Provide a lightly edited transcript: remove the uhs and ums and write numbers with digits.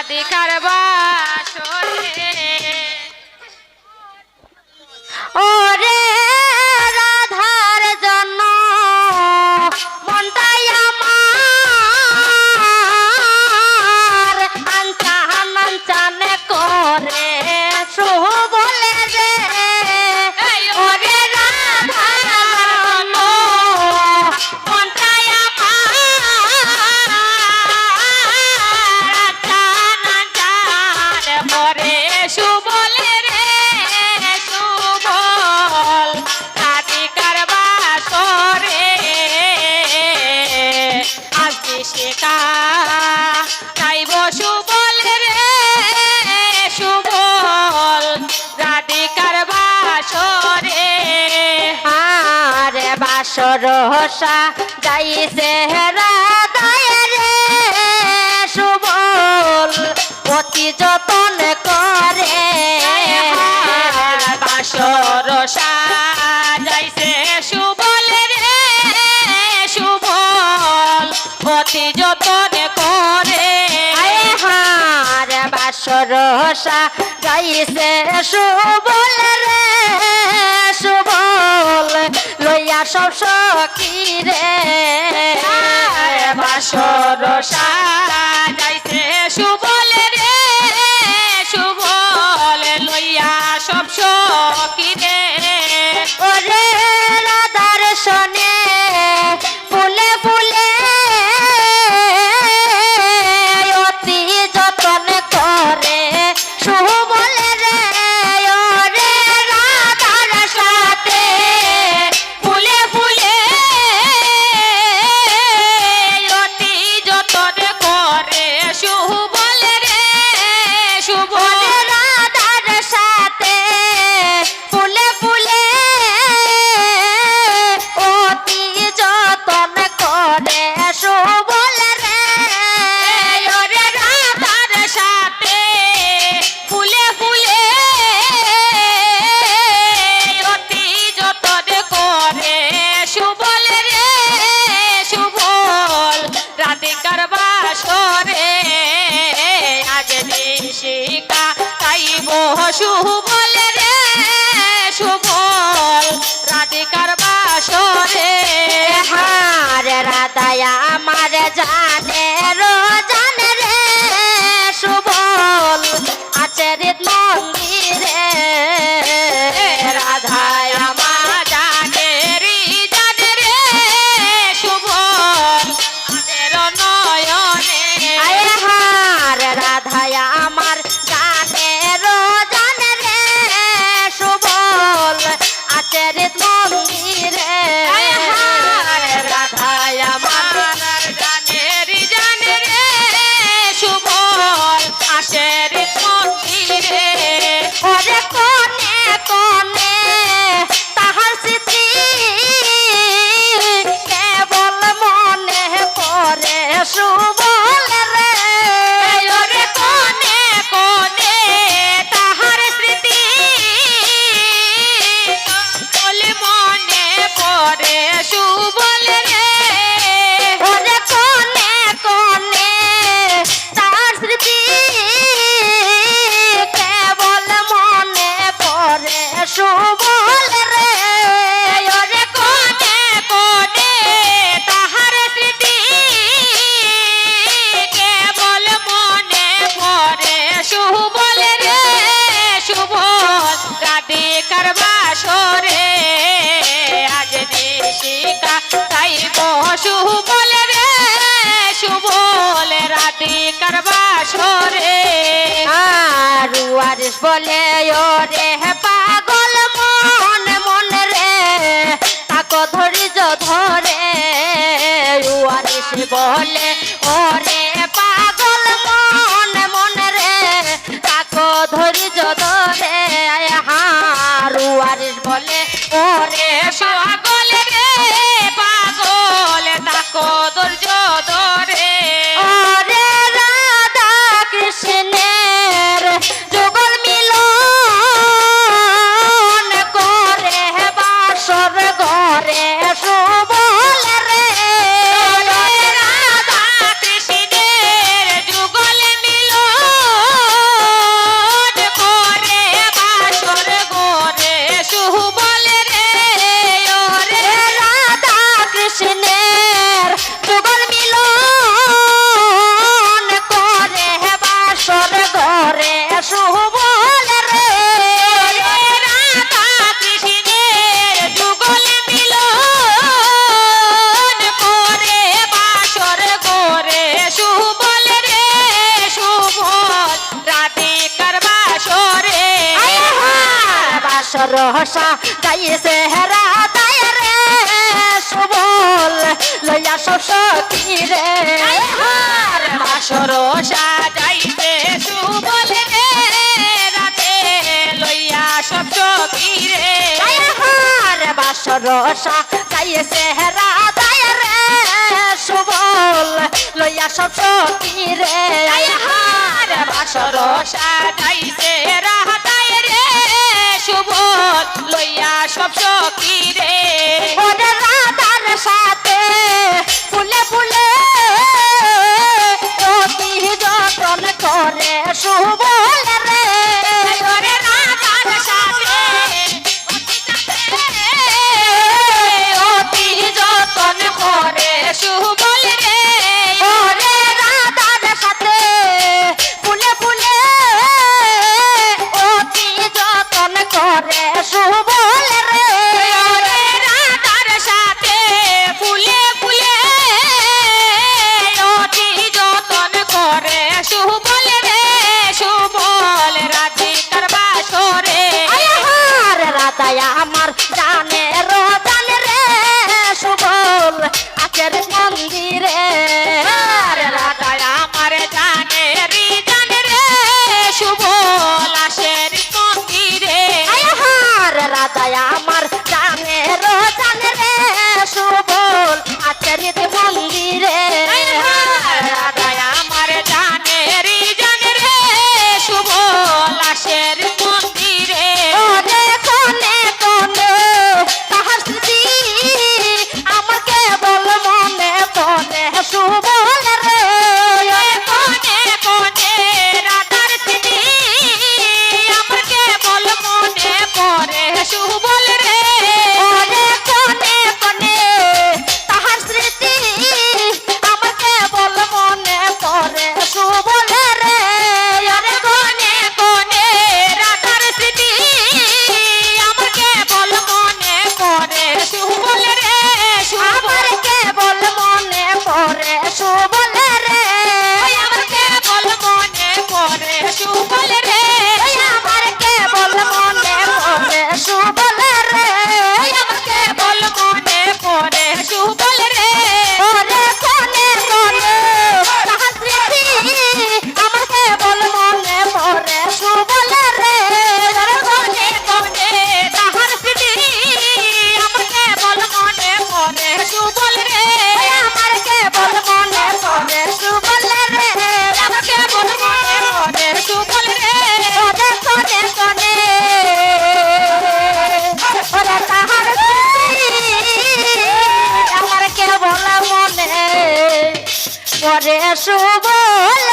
রাধিকার বাসরে ওরে রাধার জন্য মনটাই আমার আনচান আনচান করে শুভ বলে রে ওরে রাধার জন্য মনটাই আমার আনচান আনচান করে শুভ বলে রে শুভল রাধিকার বাসরে আজকে শেখা গাইব শুভল রে শুভল রাধিকার বাসরে আরে বাসর হসা যাইছে রাধায় রে শুভল অতি যতন করে বাসর সাজাইছে শুভল রে শুভল অতি যতন করে হার বাসর সাজাইছে শুভল রে শুভল লইয়া সব সখী রে বাসর সাজাইছে শুভল রে শুভল লইয়া সব সখী রে ওরে রাধার সনে ফুলে ফুলে অতি যতন করে শুভল রে ওরে রাধার সাথে ফুলে ফুলে অতি যতন করে শুভল রে শুভল রাধার সাথে ফুলে ফুলে অতি যতন করে শুভল রে ওরে রাধার সাথে ফুলে ফুলে অতি যতন করে শুভল রে শুভল রাধিকার বাসরে আজ নিশিকা গাইব শুভল রে শুভল রাধিকার বাসরে হার রাধায় আমার জানে রোজান রে শুভল আচরিত মন্দিরে রাধায় আমার জানে রিজান রে শুভল আমাদের নয়নে হার রাধায় আমার জানে রোজান রে শুভল আচরিত মন্দিরে রাধায় আমার জানে রিজান রে শুভল আচরিত মন্দিরে ওরে কোনে কোনে তাহার স্মৃতি কেবল মনে পড়ে শুভল রে ওরে কোনে কোনে তাহার স্মৃতি কেবল মনে পড়ে শুভল রে ওরে কোনে কোনে তাহার স্মৃতি কেবল মনে পড়ে শুভল রে ওরে কোনে কোনে তাহার স্মৃতি কেবল মনে পড়ে শুভল রে শুভল রাধিকার বাসরে আজ নিশিকা গাইব শুভল রে শুভল রাধিকার বাসরে আর ওয়ারিস বলে ওরে পাগল মন মন রে তাকো ধৈর্য ধরে ওয়ারিস বলে ওরে পাগল মন মন রে তাকো ধৈর্য ধরে হার ওয়ারিস বলে ওরে পাগল রে পাগল তাকো ধৈর্য ধরে ওরে রাধা কৃষ্ণের যুগল মিলন করে বাসর ঘরে শুভল রে রাধা বাসর সাজাইছে রাধায় রে সুবল লইয়া সব সখী রে বাসর সাজাইছে সুবল রে রাতে লইয়া সব সখী রে বাসর সাজাইছে রাধায় রে সুবল লইয়া সব সখী রে বাসর সাজাইছে রাধায় রে সুবল লইয়া সব সখী রে ওরে রাধার সাথে ফুলে ফুলে অতি যতন করে সুবল রে ওরে রাধার সাথে অতি যতন করে সুবল রে ওরে রাধার সাথে ফুলে ফুলে অতি যতন করে সুবল রে ওরে রাধার সাথে ফুলে ফুলে অতি যতন করে সুবল রে সুবল রাধিকার বাসরে আয়ার রাধায় আমার জানে রোজান রে সুবল আচের মন্দিরে রাধায় আমার জানে রিজান রে সুবল আসের মন্দিরে আয়ার রাধায় আমার জানে রোজান রে সুবল আচের মন্দিরে রাধায় আমার জানে রিজান রে সুবল আসের মন্দিরে ওরে কোনে কোনে তাহার স্মৃতি আমাকে বল মনে পড়ে সুবল রে কোনে কোনে রাধার স্মৃতি আমার কেবল মনে পড়ে সুবল রে ওরে কোনে কোনে তাহার স্মৃতি আমাকে বল মনে পড়ে সুবল রে আরে কোনে কোনে রাধার স্মৃতি আমার কেবল মনে পড়ে সুবল রে আমার কেবল মনে পড়ে সুবল রে আমার কেবল মনে পড়ে সুবল রে আমার কেবল মনে পড়ে সুবল রে আমার কেবল মনে পড়ে সুবল রে ওরে কোনে কোনে তাহার স্মৃতি আমার কেবল মনে পড়ে সুবল রে কোনে কোনে তাহার স্মৃতি আমার কেবল মনে পড়ে সুবল রে আমার কেবল মনে পড়ে সুবল রে আমার কেবল মনে পড়ে সুবল রে ওরে কোনে কোনে ওরে তাহার স্মৃতি আমার কেবল মনে পড়ে সুবল